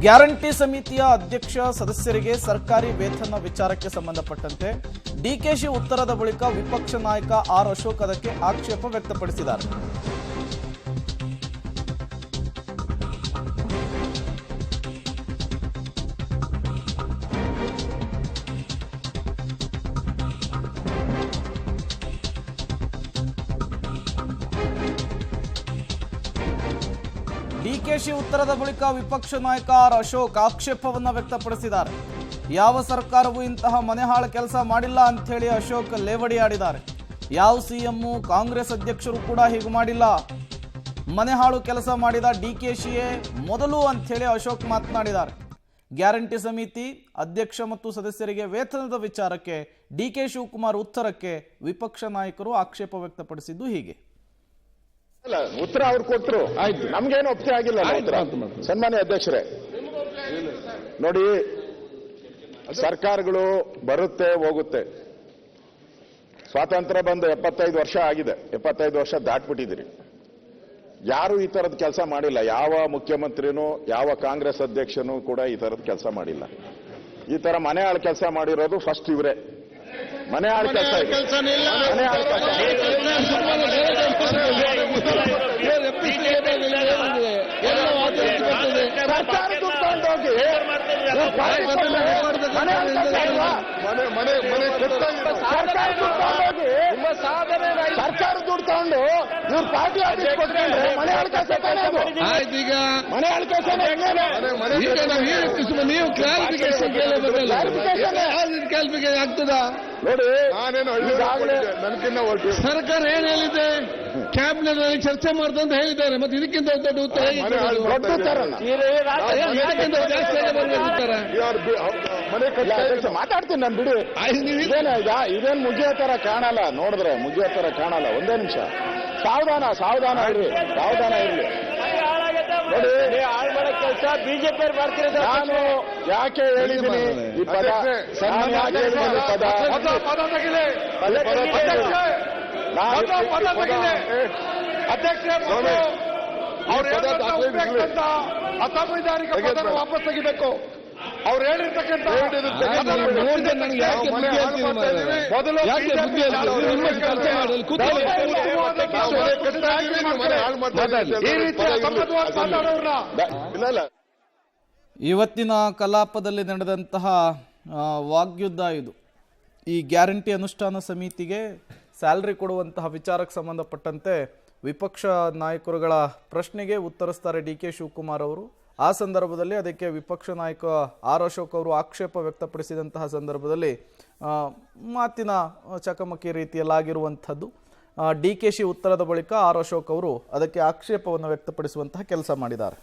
Guarantee ಸಮಿತಿಯ ಅಧ್ಯಕ್ಷ ಸದಸ್ಯರಿಗೆ ಸರ್ಕಾರಿ ವೇತನ ವಿಚಾರಕ್ಕೆ ಸಂಬಂಧಪಟ್ಟಂತೆ ಡಿಕೆಶಿ ಉತ್ತರದ ಬಳಿಕ ವಿಪಕ್ಷ ನಾಯಕ ಆರ್ ಅಶೋಕ್ ಅದಕ್ಕೆ ಆಕ್ಷೇಪ ವ್ಯಕ್ತಪಡಿಸಿದ್ದಾರೆ. ಡಿಕೆಶಿ ಉತ್ತರದ ಬಳಿಕ ವಿಪಕ್ಷ ನಾಯಕ ಆರ್ ಅಶೋಕ್ ಆಕ್ಷೇಪವನ್ನು ವ್ಯಕ್ತಪಡಿಸಿದ್ದಾರೆ. ಯಾವ ಸರ್ಕಾರವೂ ಇಂತಹ ಮನೆಹಾಳು ಕೆಲಸ ಮಾಡಿಲ್ಲ ಅಂತ ಹೇಳಿ ಅಶೋಕ್ ಲೇವಡಿಯಾಡಿದ್ದಾರೆ. ಯಾವ ಸಿಎಂಮು ಕಾಂಗ್ರೆಸ್ ಅಧ್ಯಕ್ಷರು ಕೂಡ ಹೀಗೆ ಮಾಡಿಲ್ಲ, ಮನೆಹಾಳು ಕೆಲಸ ಮಾಡಿದ ಡಿಕೆಶಿಯೇ ಮೊದಲು ಅಂತ ಹೇಳಿ ಅಶೋಕ್ ಮಾತನಾಡಿದ್ದಾರೆ. ಗ್ಯಾರಂಟಿ ಸಮಿತಿ ಅಧ್ಯಕ್ಷ ಮತ್ತು ಸದಸ್ಯರಿಗೆ ವೇತನದ ವಿಚಾರಕ್ಕೆ ಡಿಕೆ ಶಿವಕುಮಾರ್ ಉತ್ತರಕ್ಕೆ ವಿಪಕ್ಷ ನಾಯಕರು ಆಕ್ಷೇಪ ವ್ಯಕ್ತಪಡಿಸಿದ್ದು ಹೀಗೆ. ಅಲ್ಲ, ಉತ್ತರ ಅವ್ರು ಕೊಟ್ಟರು, ಆಯ್ತು, ನಮ್ಗೇನು ಒಪ್ಪಿಗೆ ಆಗಿಲ್ಲ. ಸನ್ಮಾನ್ಯ ಅಧ್ಯಕ್ಷರೇ, ನೋಡಿ, ಸರ್ಕಾರಗಳು ಬರುತ್ತೆ ಹೋಗುತ್ತೆ. ಸ್ವಾತಂತ್ರ್ಯ ಬಂದು 75 ವರ್ಷ ಆಗಿದೆ, 75 ವರ್ಷ ದಾಟ್ಬಿಟ್ಟಿದ್ದೀರಿ. ಯಾರು ಈ ತರದ ಕೆಲಸ ಮಾಡಿಲ್ಲ. ಯಾವ ಮುಖ್ಯಮಂತ್ರಿನೂ ಯಾವ ಕಾಂಗ್ರೆಸ್ ಅಧ್ಯಕ್ಷನೂ ಕೂಡ ಈ ತರದ ಕೆಲಸ ಮಾಡಿಲ್ಲ. ಈ ತರ ಮನೆ ಆಳು ಕೆಲಸ ಮಾಡಿರೋದು ಫಸ್ಟ್ ಇವರೇ. ಮನೆ ಆಳು ಕೆಲಸ ಸರ್ಕಾರ ದುಡ್ಡು ತಗೊಂಡೋಗಿ ಸರ್ಕಾರ ದುಡ್ಡು ತಗೊಂಡು ಇವ್ರು ಪಾರ್ಟಿ ಆಫೀಸ್ ಕೊಟ್ಕೊಂಡ್ರೆ ಮನೆ ಆಳು ಕೆಲಸ ಈಗ ಮನೆ ಆಳು ಕೆಲಸ ನೀವು ಕ್ಲಾರಿಫಿಕೇಶನ್ ಆಗ್ತದ ನೋಡಿ. ನಾನೇನು ನನಗಿನ್ನ ಸರ್ಕಾರ ಏನ್ ಹೇಳಿದೆ, ಕ್ಯಾಬಿನೆಟ್ ನಲ್ಲಿ ಚರ್ಚೆ ಮಾಡ್ತಾ ಅಂತ ಹೇಳಿದ್ದಾರೆ. ಮತ್ತೆ ಇದಕ್ಕಿಂತ ದೊಡ್ಡ ಉತ್ತರ ಮಾತಾಡ್ತೀನಿ ನಾನು, ಬಿಡಿ. ಇದೇನು ಮುಗಿಯೋ ತರ ಕಾಣಲ್ಲ, ನೋಡಿದ್ರೆ ಮುಗಿಯೋ ತರ ಕಾಣಲ್ಲ. ಒಂದೇ ನಿಮಿಷ ಸಾವಧಾನ ಇರ್ಲಿ, ನೋಡಿ. ಕೆಲಸ ಬಿಜೆಪಿ ಮಾಡ್ತಿರೋದು ನಾನು ಯಾಕೆ ಹೇಳಿದ್ದೀನಿ ಈ ಪದ, ಅಸಂವಿಧಾನಿಕ ಪದ ವಾಪಸ್ ತೆಗಿಬೇಕು. ಅವ್ರು ಹೇಳಿರ್ತಕ್ಕಂಥ ಇವತ್ತಿನ ಕಲಾಪದಲ್ಲಿ ನಡೆದಂತಹ ವಾಗ್ಯುದ್ಧ ಇದು. ಈ ಗ್ಯಾರಂಟಿ ಅನುಷ್ಠಾನ ಸಮಿತಿಗೆ ಸ್ಯಾಲರಿ ಕೊಡುವಂತಹ ವಿಚಾರಕ್ಕೆ ಸಂಬಂಧಪಟ್ಟಂತೆ ವಿಪಕ್ಷ ನಾಯಕರುಗಳ ಪ್ರಶ್ನೆಗೆ ಉತ್ತರಿಸ್ತಾರೆ ಡಿಕೆ ಶಿವಕುಮಾರ್ ಅವರು. ಆ ಸಂದರ್ಭದಲ್ಲಿ ಅದಕ್ಕೆ ವಿಪಕ್ಷ ನಾಯಕ ಆರ್ ಅಶೋಕ್ ಅವರು ಆಕ್ಷೇಪ ವ್ಯಕ್ತಪಡಿಸಿದಂತಹ ಸಂದರ್ಭದಲ್ಲಿ ಮಾತಿನ ಚಕಮಕಿ ರೀತಿಯಲ್ಲಾಗಿರುವಂಥದ್ದು. ಡಿಕೆಶಿ ಉತ್ತರದ ಬಳಿಕ ಆರ್ ಅಶೋಕ್ ಅವರು ಅದಕ್ಕೆ ಆಕ್ಷೇಪವನ್ನು ವ್ಯಕ್ತಪಡಿಸುವಂತಹ ಕೆಲಸ ಮಾಡಿದ್ದಾರೆ.